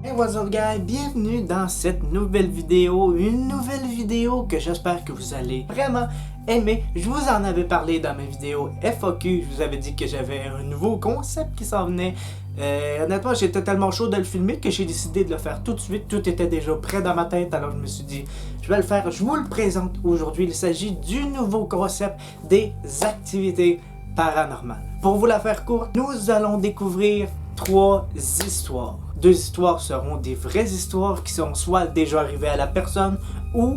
Hey, what's up guys, bienvenue dans cette nouvelle vidéo, une nouvelle vidéo que j'espère que vous allez vraiment aimer. Je vous en avais parlé dans mes vidéos FAQ, je vous avais dit que j'avais un nouveau concept qui s'en venait. Honnêtement, j'étais tellement chaud de le filmer que j'ai décidé de le faire tout de suite, tout était déjà prêt dans ma tête, alors je me suis dit, je vais le faire, je vous le présente aujourd'hui. Il s'agit du nouveau concept des activités paranormales. Pour vous la faire courte, nous allons découvrir 3 histoires. 2 histoires seront des vraies histoires qui sont soit déjà arrivées à la personne ou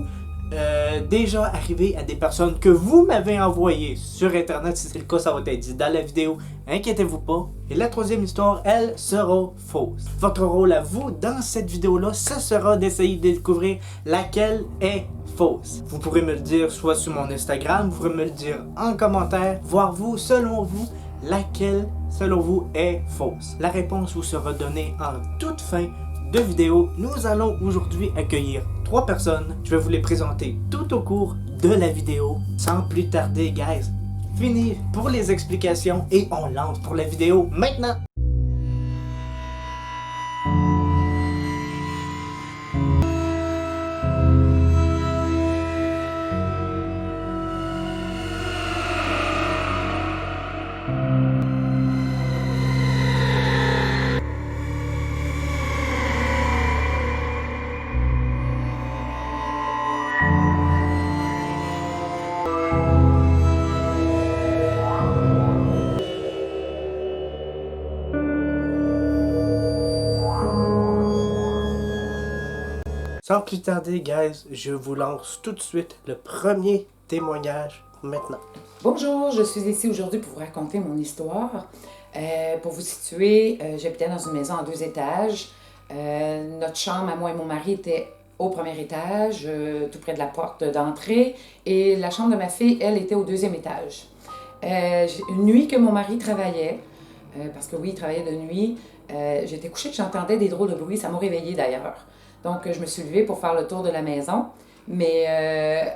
déjà arrivées à des personnes que vous m'avez envoyées sur internet. Si c'est le cas, ça va être dit dans la vidéo, inquiétez-vous pas. Et la 3e histoire, elle sera fausse. Votre rôle à vous dans cette vidéo-là, ce sera d'essayer de découvrir laquelle est fausse. Vous pourrez me le dire soit sur mon Instagram, vous pourrez me le dire en commentaire, voir vous, selon vous, laquelle, selon vous, est fausse. La réponse vous sera donnée en toute fin de vidéo. Nous allons aujourd'hui accueillir 3 personnes. Je vais vous les présenter tout au cours de la vidéo. Sans plus tarder, guys, fini pour les explications et on lance pour la vidéo maintenant. Sans plus tarder, guys, je vous lance tout de suite le premier témoignage maintenant. Bonjour, je suis ici aujourd'hui pour vous raconter mon histoire. Pour vous situer, j'habitais dans une maison en 2 étages. Notre chambre, à moi et mon mari, était au premier étage, tout près de la porte d'entrée. Et la chambre de ma fille, elle, était au 2e étage. Une nuit que mon mari travaillait, parce que oui, il travaillait de nuit, j'étais couchée, j'entendais des drôles de bruit, ça m'a réveillée d'ailleurs. Donc, je me suis levée pour faire le tour de la maison. Mais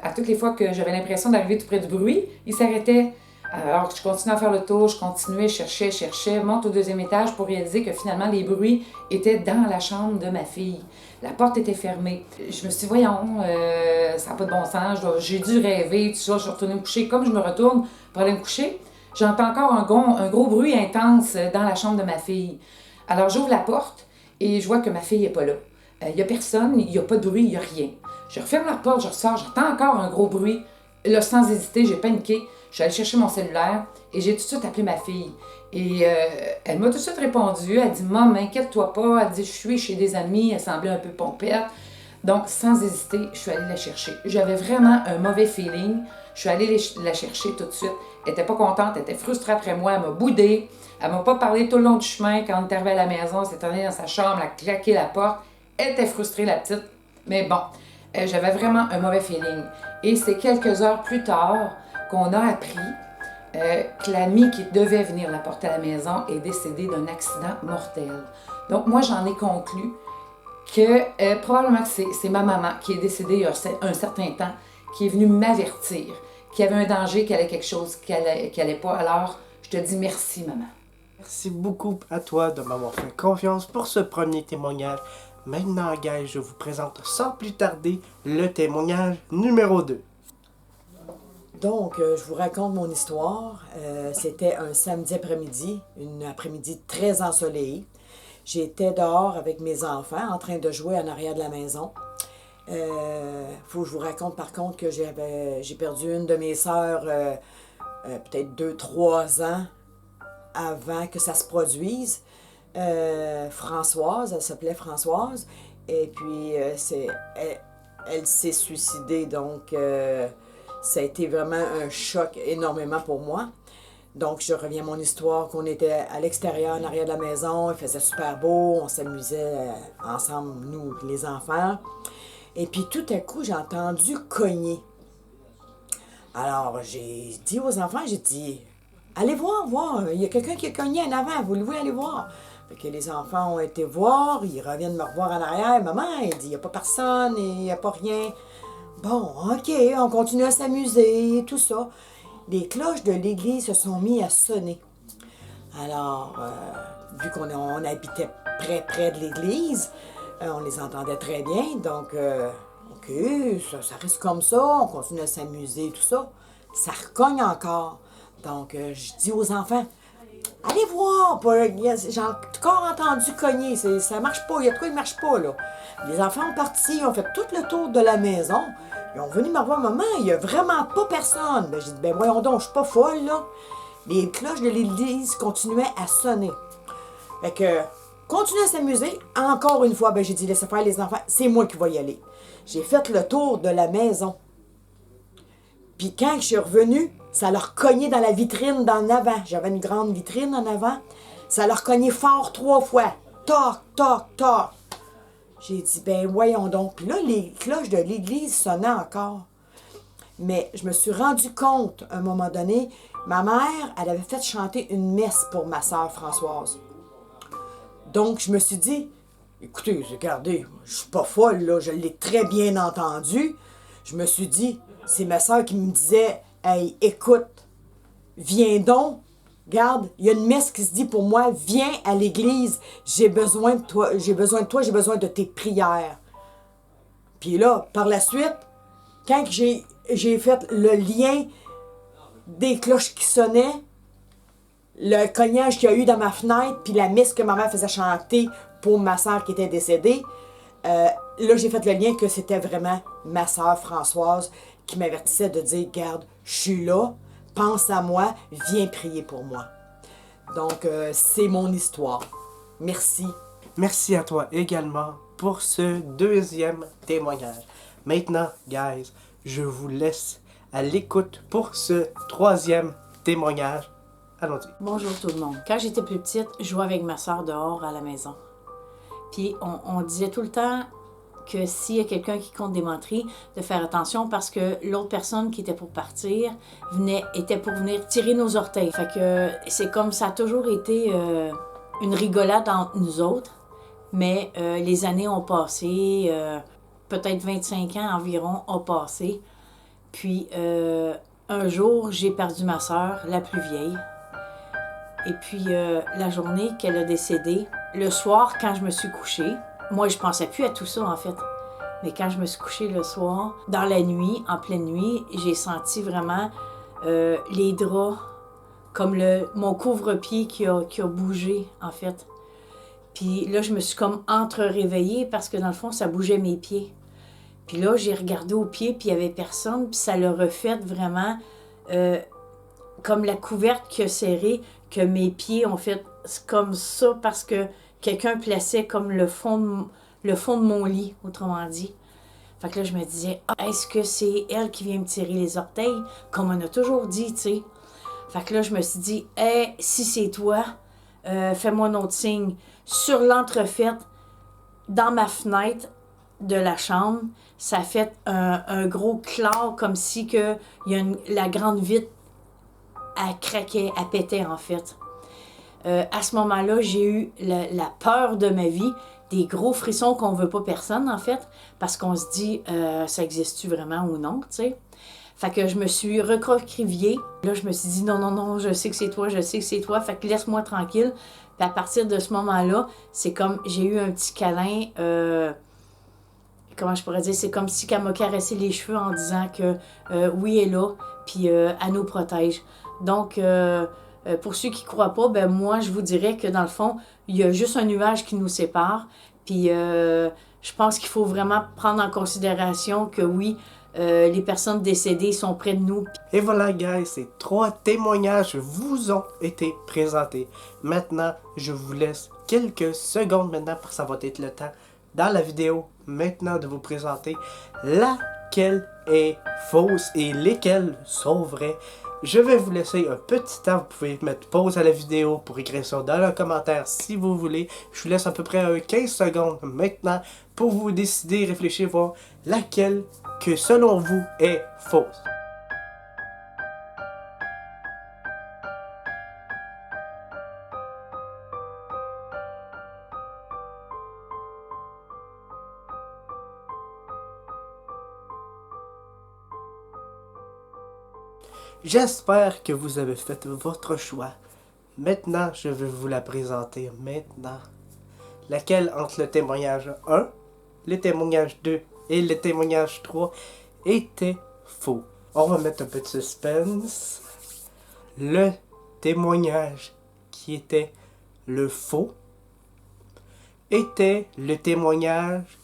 à toutes les fois que j'avais l'impression d'arriver tout près du bruit, il s'arrêtait. Alors, je continuais à faire le tour, je continuais, je cherchais, monte au 2e étage pour réaliser que finalement, les bruits étaient dans la chambre de ma fille. La porte était fermée. Je me suis dit, voyons, ça n'a pas de bon sens, j'ai dû rêver, tout ça. Je suis retournée me coucher. Comme je me retourne pour aller me coucher, j'entends encore un gros bruit intense dans la chambre de ma fille. Alors, j'ouvre la porte et je vois que ma fille n'est pas là. Il n'y a personne, il n'y a pas de bruit, il n'y a rien. Je referme la porte, je ressors, j'entends encore un gros bruit. Là, sans hésiter, j'ai paniqué. Je suis allée chercher mon cellulaire et j'ai tout de suite appelé ma fille. Et elle m'a tout de suite répondu. Elle dit « Maman, inquiète-toi pas. » Elle dit « Je suis chez des amis. » Elle semblait un peu pompette. Donc, sans hésiter, je suis allée la chercher. J'avais vraiment un mauvais feeling. Je suis allée la chercher tout de suite. Elle n'était pas contente, elle était frustrée après moi. Elle m'a boudé. Elle m'a pas parlé tout le long du chemin. Quand on est arrivé à la maison, elle s'est tournée dans sa chambre, elle a claqué la porte. Elle était frustrée, la petite. Mais bon, j'avais vraiment un mauvais feeling. Et c'est quelques heures plus tard qu'on a appris que l'ami qui devait venir la porter à la maison est décédé d'un accident mortel. Donc moi, j'en ai conclu que probablement que c'est ma maman qui est décédée il y a un certain temps, qui est venue m'avertir qu'il y avait un danger, qu'il y avait quelque chose qui allait pas. Alors, je te dis merci, maman. Merci beaucoup à toi de m'avoir fait confiance pour ce premier témoignage. Maintenant, guys, je vous présente sans plus tarder le témoignage numéro 2. Donc, je vous raconte mon histoire. C'était un samedi après-midi, une après-midi très ensoleillée. J'étais dehors avec mes enfants en train de jouer en arrière de la maison. Faut que je vous raconte par contre que j'ai perdu une de mes sœurs peut-être 2-3 ans avant que ça se produise. Françoise, elle s'appelait Françoise, et puis elle s'est suicidée, donc ça a été vraiment un choc énormément pour moi. Donc je reviens à mon histoire, qu'on était à l'extérieur, en arrière de la maison, il faisait super beau, on s'amusait ensemble, nous, les enfants, et puis tout à coup, j'ai entendu cogner. Alors j'ai dit aux enfants, j'ai dit, allez voir, il y a quelqu'un qui a cogné en avant, voulez-vous aller voir? Fait que les enfants ont été voir, ils reviennent me revoir en arrière. Maman, il dit, il n'y a pas personne, il n'y a pas rien. Bon, OK, on continue à s'amuser et tout ça. Les cloches de l'église se sont mises à sonner. Alors, vu qu'on habitait près de l'église, On les entendait très bien, donc, OK, ça reste comme ça, on continue à s'amuser, tout ça. Ça recogne encore. Donc, je dis aux enfants, allez voir, j'ai encore entendu cogner, ça marche pas, il y a de quoi qui marche pas, là. Les enfants ont parti, ils ont fait tout le tour de la maison, ils ont venu me voir, maman, il y a vraiment pas personne. Ben, j'ai dit, ben voyons donc, je suis pas folle, là. Les cloches de l'église continuaient à sonner. Fait que, continuez à s'amuser. Encore une fois, ben j'ai dit, laissez faire les enfants, c'est moi qui vais y aller. J'ai fait le tour de la maison. Puis quand je suis revenue, ça leur cognait dans la vitrine d'en avant. J'avais une grande vitrine en avant. Ça leur cognait fort 3 fois. Toc, toc, toc. J'ai dit, ben voyons donc. Puis là, les cloches de l'église sonnaient encore. Mais je me suis rendu compte, à un moment donné, ma mère, elle avait fait chanter une messe pour ma sœur Françoise. Donc, je me suis dit, écoutez, regardez, je suis pas folle, là, je l'ai très bien entendu. Je me suis dit, c'est ma sœur qui me disait, hey, écoute, viens donc, regarde, il y a une messe qui se dit pour moi, viens à l'église, j'ai besoin de toi, j'ai besoin de tes prières. Puis là, par la suite, quand j'ai fait le lien des cloches qui sonnaient, le cognage qu'il y a eu dans ma fenêtre, puis la messe que ma mère faisait chanter pour ma soeur qui était décédée, là, j'ai fait le lien que c'était vraiment ma soeur Françoise qui m'avertissait de dire, garde, je suis là, pense à moi, viens prier pour moi. Donc, c'est mon histoire. Merci. Merci à toi également pour ce deuxième témoignage. Maintenant, guys, je vous laisse à l'écoute pour ce troisième témoignage. Allons-y. Bonjour tout le monde. Quand j'étais plus petite, je jouais avec ma soeur dehors à la maison. Puis on disait tout le temps que s'il y a quelqu'un qui compte des menteries, de faire attention parce que l'autre personne qui était pour partir était pour venir tirer nos orteils. Fait que c'est comme ça a toujours été une rigolade entre nous autres, mais les années ont passé, peut-être 25 ans environ ont passé. Puis un jour, j'ai perdu ma soeur, la plus vieille. Et puis, la journée qu'elle a décédé, le soir, quand je me suis couchée, moi, je pensais plus à tout ça, en fait. Mais quand je me suis couchée le soir, dans la nuit, en pleine nuit, j'ai senti vraiment les draps, comme mon couvre-pied qui a bougé, en fait. Puis là, je me suis comme entre-réveillée parce que, dans le fond, ça bougeait mes pieds. Puis là, j'ai regardé aux pieds, puis il n'y avait personne, puis ça l'a refait vraiment comme la couverte qui a serré, que mes pieds ont fait comme ça parce que quelqu'un plaçait comme le fond de mon lit, autrement dit. Fait que là, je me disais, est-ce que c'est elle qui vient me tirer les orteils? Comme on a toujours dit, tu sais. Fait que là, je me suis dit, hey, si c'est toi, fais-moi un autre signe. Sur l'entrefaite, dans ma fenêtre de la chambre, ça a fait un gros clac, comme si que la grande vitre, elle craquait, elle pétait en fait. À ce moment-là, j'ai eu la peur de ma vie, des gros frissons qu'on veut pas personne en fait, parce qu'on se dit, ça existe-tu vraiment ou non, tu sais. Fait que je me suis recroquevillée. Là, je me suis dit, non, non, non, je sais que c'est toi, je sais que c'est toi, fait que laisse-moi tranquille. Puis à partir de ce moment-là, c'est comme, j'ai eu un petit câlin, comment je pourrais dire, c'est comme si elle m'a caressé les cheveux en disant que oui, elle est là, puis elle nous protège. Donc, pour ceux qui ne croient pas, ben moi, je vous dirais que dans le fond, il y a juste un nuage qui nous sépare. Puis, je pense qu'il faut vraiment prendre en considération que oui, les personnes décédées sont près de nous. Et voilà, guys, ces 3 témoignages vous ont été présentés. Maintenant, je vous laisse quelques secondes maintenant, parce que ça va être le temps dans la vidéo maintenant de vous présenter laquelle est fausse et lesquelles sont vraies. Je vais vous laisser un petit temps, vous pouvez mettre pause à la vidéo pour écrire ça dans le commentaire si vous voulez. Je vous laisse à peu près 15 secondes maintenant pour vous décider, réfléchir, voir laquelle que selon vous est fausse. J'espère que vous avez fait votre choix. Maintenant, je vais vous la présenter maintenant. laquelle entre le témoignage 1, le témoignage 2 et le témoignage 3 était faux. On va mettre un peu de suspense. Le témoignage qui était le faux était le témoignage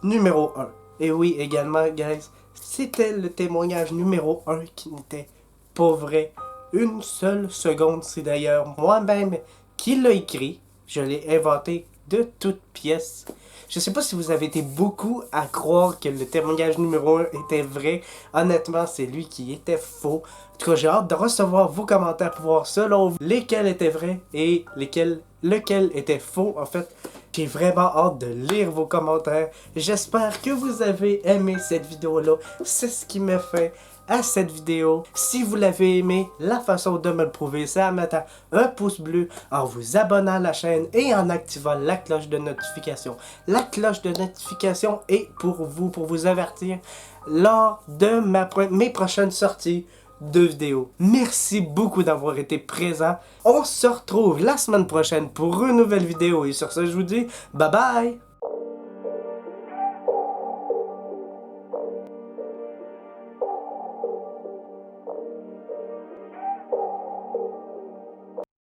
numéro 1. Et oui, également, guys, c'était le témoignage numéro 1 qui n'était pas vrai. Une seule seconde, c'est d'ailleurs moi-même qui l'a écrit. Je l'ai inventé de toutes pièces. Je sais pas si vous avez été beaucoup à croire que le témoignage numéro 1 était vrai. Honnêtement, c'est lui qui était faux. En tout cas, j'ai hâte de recevoir vos commentaires pour voir selon vous lesquels étaient vrais et lequel était faux. En fait, j'ai vraiment hâte de lire vos commentaires. J'espère que vous avez aimé cette vidéo-là. C'est ce qui me fait à cette vidéo. Si vous l'avez aimé, la façon de me le prouver, c'est en mettant un pouce bleu, en vous abonnant à la chaîne et en activant la cloche de notification. La cloche de notification est pour vous avertir lors de mes prochaines sorties de vidéos. Merci beaucoup d'avoir été présent. On se retrouve la semaine prochaine pour une nouvelle vidéo et sur ce, je vous dis bye bye!